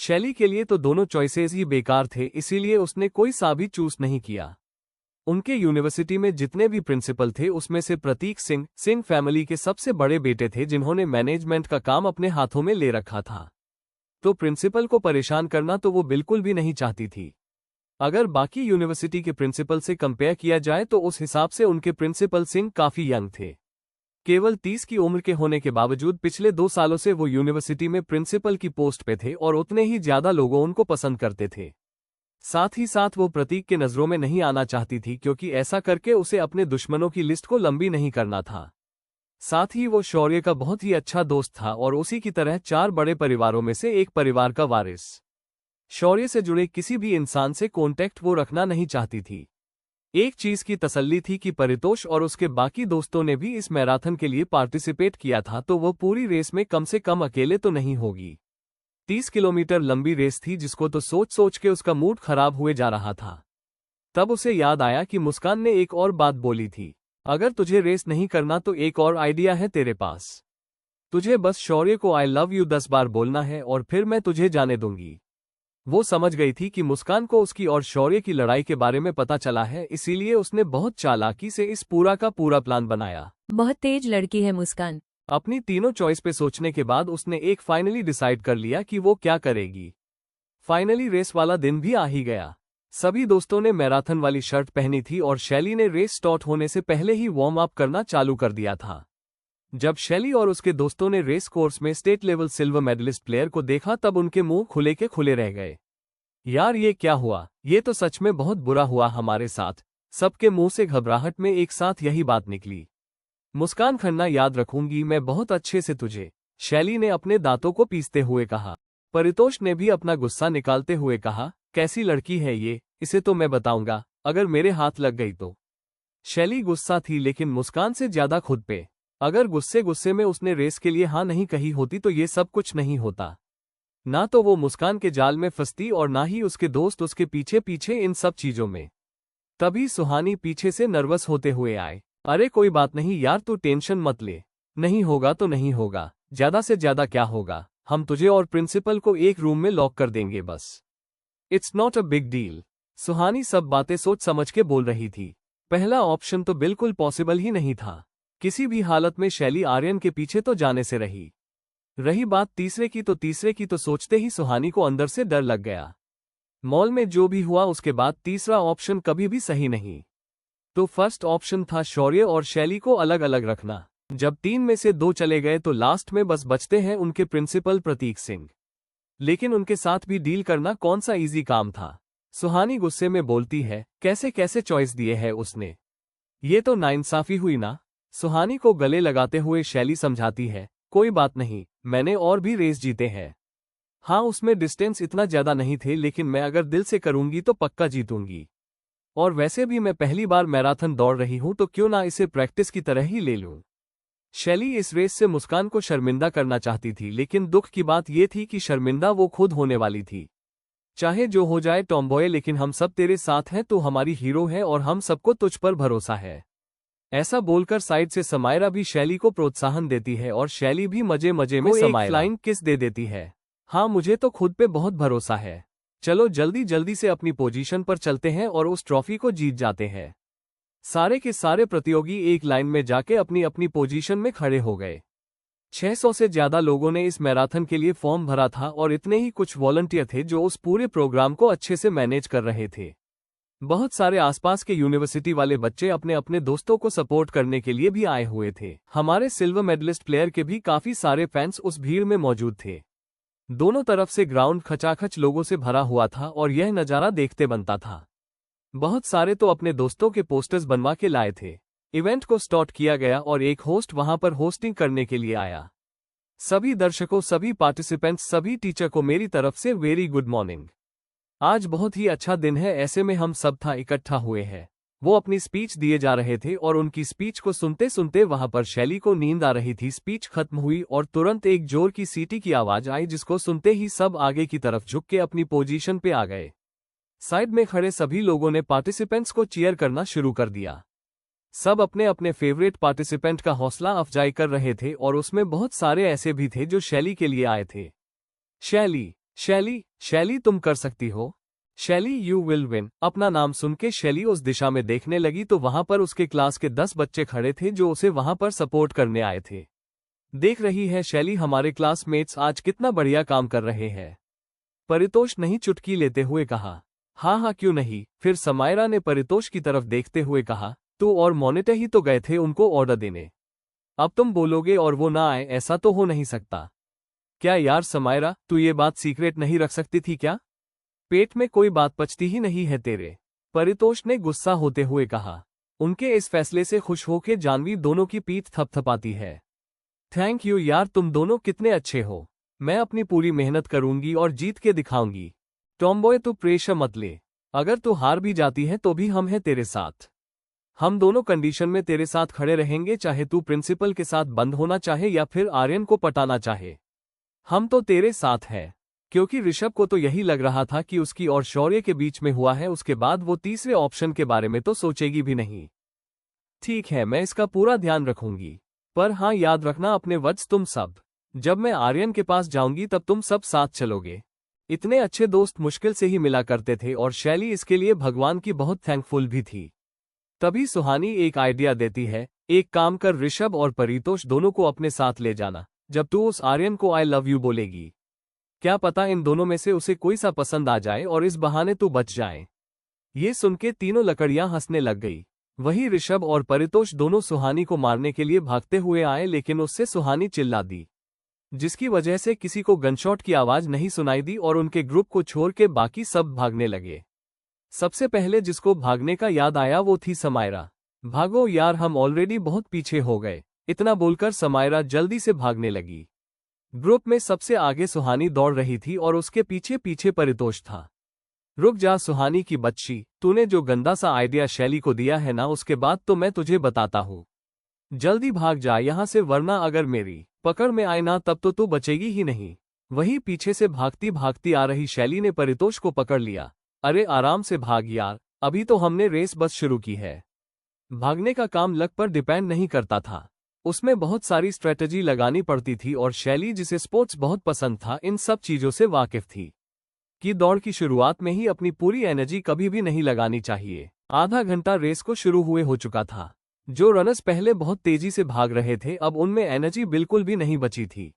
शैली के लिए तो दोनों चॉइसेस ही बेकार थे, इसीलिए उसने कोई सा भी चूज नहीं किया। उनके यूनिवर्सिटी में जितने भी प्रिंसिपल थे उसमें से प्रतीक सिंह फैमिली के सबसे बड़े बेटे थे, जिन्होंने मैनेजमेंट का काम अपने हाथों में ले रखा था। तो प्रिंसिपल को परेशान करना तो वो बिल्कुल भी नहीं चाहती थी। अगर बाकी यूनिवर्सिटी के प्रिंसिपल से कंपेयर किया जाए तो उस हिसाब से उनके प्रिंसिपल सिंह काफी यंग थे। केवल 30 की उम्र के होने के बावजूद पिछले 2 सालों से वो यूनिवर्सिटी में प्रिंसिपल की पोस्ट पे थे और उतने ही ज्यादा लोगों उनको पसंद करते थे। साथ ही साथ वो प्रतीक के नजरों में नहीं आना चाहती थी, क्योंकि ऐसा करके उसे अपने दुश्मनों की लिस्ट को लंबी नहीं करना था। साथ ही वो शौर्य का बहुत ही अच्छा दोस्त था और उसी की तरह 4 बड़े परिवारों में से एक परिवार का वारिस। शौर्य से जुड़े किसी भी इंसान से कॉन्टेक्ट वो रखना नहीं चाहती थी। एक चीज की तसल्ली थी कि परितोष और उसके बाकी दोस्तों ने भी इस मैराथन के लिए पार्टिसिपेट किया था, तो वो पूरी रेस में कम से कम अकेले तो नहीं होगी। 30 किलोमीटर लंबी रेस थी, जिसको तो सोच सोच के उसका मूड खराब हुए जा रहा था। तब उसे याद आया कि मुस्कान ने एक और बात बोली थी, अगर तुझे रेस नहीं करना तो एक और आइडिया है तेरे पास। तुझे बस शौर्य को आई लव यू 10 बार बोलना है और फिर मैं तुझे जाने दूंगी। वो समझ गई थी कि मुस्कान को उसकी और शौर्य की लड़ाई के बारे में पता चला है, इसीलिए उसने बहुत चालाकी से इस पूरा का पूरा प्लान बनाया। बहुत तेज लड़की है मुस्कान। अपनी तीनों चॉइस पे सोचने के बाद उसने एक फाइनली डिसाइड कर लिया कि वो क्या करेगी। फाइनली रेस वाला दिन भी आ ही गया। सभी दोस्तों ने मैराथन वाली शर्ट पहनी थी और शैली ने रेस स्टार्ट होने से पहले ही वार्म अप करना चालू कर दिया था। जब शैली और उसके दोस्तों ने रेस कोर्स में state level silver medalist player को देखा तब उनके मुंह खुले के खुले रह गए। यार ये क्या हुआ, ये तो सच में बहुत बुरा हुआ हमारे साथ। सबके मुंह से घबराहट में एक साथ यही बात निकली। मुस्कान खन्ना, याद रखूंगी मैं बहुत अच्छे से तुझे, शैली ने अपने दांतों को पीसते हुए कहा। परितोष ने भी अपना गुस्सा निकालते हुए कहा, कैसी लड़की है ये, इसे तो मैं बताऊंगा अगर मेरे हाथ लग गई तो। शैली गुस्सा थी, लेकिन मुस्कान से ज्यादा खुद पे। अगर गुस्से गुस्से में उसने रेस के लिए हाँ नहीं कही होती तो ये सब कुछ नहीं होता। ना तो वो मुस्कान के जाल में फंसती और ना ही उसके दोस्त उसके पीछे पीछे इन सब चीजों में। तभी सुहानी पीछे से नर्वस होते हुए आए। अरे कोई बात नहीं यार, तू टेंशन मत ले, नहीं होगा तो नहीं होगा, ज्यादा से ज्यादा क्या होगा, हम तुझे और प्रिंसिपल को एक रूम में लॉक कर देंगे बस। It's not a big deal. सुहानी सब बातें सोच समझ के बोल रही थी। पहला ऑप्शन तो बिल्कुल पॉसिबल ही नहीं था। किसी भी हालत में शैली आर्यन के पीछे तो जाने से रही बात तीसरे की तो सोचते ही सुहानी को अंदर से डर लग गया। मॉल में जो भी हुआ उसके बाद तीसरा ऑप्शन कभी भी सही नहीं। तो फर्स्ट ऑप्शन था शौर्य और शैली को अलग अलग रखना। जब 3 में से 2 चले गए तो लास्ट में बस बचते हैं उनके प्रिंसिपल प्रतीक सिंह। लेकिन उनके साथ भी डील करना कौन सा इजी काम था। सुहानी गुस्से में बोलती है, कैसे कैसे चॉइस दिए है उसने, ये तो नाइंसाफी हुई ना। सुहानी को गले लगाते हुए शैली समझाती है, कोई बात नहीं, मैंने और भी रेस जीते हैं। हाँ उसमें डिस्टेंस इतना ज्यादा नहीं थे, लेकिन मैं अगर दिल से करूंगी तो पक्का जीतूंगी। और वैसे भी मैं पहली बार मैराथन दौड़ रही हूं तो क्यों ना इसे प्रैक्टिस की तरह ही ले लूं। शैली इस रेस से मुस्कान को शर्मिंदा करना चाहती थी, लेकिन दुख की बात यह थी कि शर्मिंदा वो खुद होने वाली थी। चाहे जो हो जाए टॉमबॉय, लेकिन हम सब तेरे साथ हैं, तो हमारी हीरो है और हम सबको तुझ पर भरोसा है। ऐसा बोलकर साइड से समायरा भी शैली को प्रोत्साहन देती है और शैली भी मजे मजे में समायरा एक फ्लाइंग किस दे देती है। हाँ मुझे तो खुद पे बहुत भरोसा है, चलो जल्दी जल्दी से अपनी पोजीशन पर चलते हैं और उस ट्रॉफी को जीत जाते हैं। सारे के सारे प्रतियोगी एक लाइन में जाके अपनी अपनी पोजीशन में खड़े हो गए। 600 से ज्यादा लोगों ने इस मैराथन के लिए फॉर्म भरा था और इतने ही कुछ वॉलंटियर थे जो उस पूरे प्रोग्राम को अच्छे से मैनेज कर रहे थे। बहुत सारे आसपास के यूनिवर्सिटी वाले बच्चे अपने अपने दोस्तों को सपोर्ट करने के लिए भी आए हुए थे। हमारे सिल्वर मेडलिस्ट प्लेयर के भी काफी सारे फैंस उस भीड़ में मौजूद थे। दोनों तरफ से ग्राउंड खचाखच लोगों से भरा हुआ था और यह नज़ारा देखते बनता था। बहुत सारे तो अपने दोस्तों के पोस्टर्स बनवा के लाए थे। इवेंट को स्टार्ट किया गया और एक होस्ट वहां पर होस्टिंग करने के लिए आया। सभी दर्शकों, सभी पार्टिसिपेंट्स, सभी टीचर को मेरी तरफ से वेरी गुड मॉर्निंग। आज बहुत ही अच्छा दिन है, ऐसे में हम सब था इकट्ठा हुए हैं। वो अपनी स्पीच दिए जा रहे थे और उनकी स्पीच को सुनते सुनते वहां पर शैली को नींद आ रही थी। स्पीच खत्म हुई और तुरंत एक जोर की सीटी की आवाज आई, जिसको सुनते ही सब आगे की तरफ झुक के अपनी पोजीशन पे आ गए। साइड में खड़े सभी लोगों ने पार्टिसिपेंट्स को चीयर करना शुरू कर दिया। सब अपने अपने फेवरेट पार्टिसिपेंट का हौसला अफजाई कर रहे थे और उसमें बहुत सारे ऐसे भी थे जो शैली के लिए आए थे। शैली, शैली, शैली तुम कर सकती हो। शैली यू विल विन। अपना नाम सुन के शैली उस दिशा में देखने लगी तो वहां पर उसके क्लास के 10 बच्चे खड़े थे जो उसे वहां पर सपोर्ट करने आए थे। देख रही है शैली, हमारे क्लासमेट्स आज कितना बढ़िया काम कर रहे हैं। परितोष नहीं चुटकी लेते हुए कहा। हाँ हाँ क्यों नहीं, फिर समायरा ने परितोष की तरफ देखते हुए कहा। तू और मोनिटर ही तो गए थे उनको ऑर्डर देने, अब तुम बोलोगे और वो ना आए, ऐसा तो हो नहीं सकता। क्या यार समायरा, तू ये बात सीक्रेट नहीं रख सकती थी क्या? पेट में कोई बात पचती ही नहीं है तेरे, परितोष ने गुस्सा होते हुए कहा। उनके इस फैसले से खुश होकर जानवी दोनों की पीठ थपथपाती है। थैंक यू यार, तुम दोनों कितने अच्छे हो। मैं अपनी पूरी मेहनत करूंगी और जीत के दिखाऊंगी। टॉमबॉय तू प्रेशर मत ले, अगर तू हार भी जाती है तो भी हम हैं तेरे साथ। हम दोनों कंडीशन में तेरे साथ खड़े रहेंगे, चाहे तू प्रिंसिपल के साथ बंद होना चाहे या फिर आर्यन को पटाना चाहे, हम तो तेरे साथ हैं। क्योंकि ऋषभ को तो यही लग रहा था कि उसकी और शौर्य के बीच में हुआ है, उसके बाद वो तीसरे ऑप्शन के बारे में तो सोचेगी भी नहीं। ठीक है, मैं इसका पूरा ध्यान रखूंगी, पर हाँ याद रखना अपने वत्स तुम सब, जब मैं आर्यन के पास जाऊंगी तब तुम सब साथ चलोगे। इतने अच्छे दोस्त मुश्किल से ही मिला करते थे और शैली इसके लिए भगवान की बहुत थैंकफुल भी थी। तभी सुहानी एक आइडिया देती है, एक काम कर, ऋषभ और परितोष दोनों को अपने साथ ले जाना। जब तू उस आर्यन को आई लव यू बोलेगी, क्या पता इन दोनों में से उसे कोई सा पसंद आ जाए और इस बहाने तू बच जाए। ये सुन के तीनों लकड़ियां हंसने लग गई। वही ऋषभ और परितोष दोनों सुहानी को मारने के लिए भागते हुए आए, लेकिन उससे सुहानी चिल्ला दी, जिसकी वजह से किसी को गनशॉट की आवाज नहीं सुनाई दी और उनके ग्रुप को छोड़ के बाकी सब भागने लगे। सबसे पहले जिसको भागने का याद आया वो थी समायरा। भागो यार, हम ऑलरेडी बहुत पीछे हो गए, इतना बोलकर समायरा जल्दी से भागने लगी। ग्रुप में सबसे आगे सुहानी दौड़ रही थी और उसके पीछे पीछे परितोष था। रुक जा सुहानी की बच्ची, तूने जो गंदा सा आइडिया शैली को दिया है ना, उसके बाद तो मैं तुझे बताता हूँ। जल्दी भाग जा यहाँ से, वरना अगर मेरी पकड़ में आए ना तब तो तू बचेगी ही नहीं। वही पीछे से भागती भागती आ रही शैली ने परितोष को पकड़ लिया। अरे आराम से भाग यार, अभी तो हमने रेस बस शुरू की है। भागने का काम लक पर डिपेंड नहीं करता था, उसमें बहुत सारी स्ट्रेटजी लगानी पड़ती थी और शैली, जिसे स्पोर्ट्स बहुत पसंद था, इन सब चीजों से वाकिफ थी कि दौड़ की शुरुआत में ही अपनी पूरी एनर्जी कभी भी नहीं लगानी चाहिए। आधा घंटा रेस को शुरू हुए हो चुका था। जो रनर्स पहले बहुत तेजी से भाग रहे थे, अब उनमें एनर्जी बिल्कुल भी नहीं बची थी।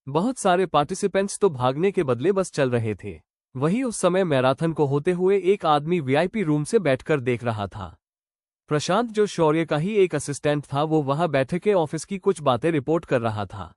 बहुत सारे पार्टिसिपेंट्स तो भागने के बदले बस चल रहे थे। वही उस समय मैराथन को होते हुए एक आदमी वीआईपी रूम से बैठकर देख रहा था। प्रशांत, जो शौर्य का ही एक असिस्टेंट था, वो वहां बैठे के ऑफिस की कुछ बातें रिपोर्ट कर रहा था।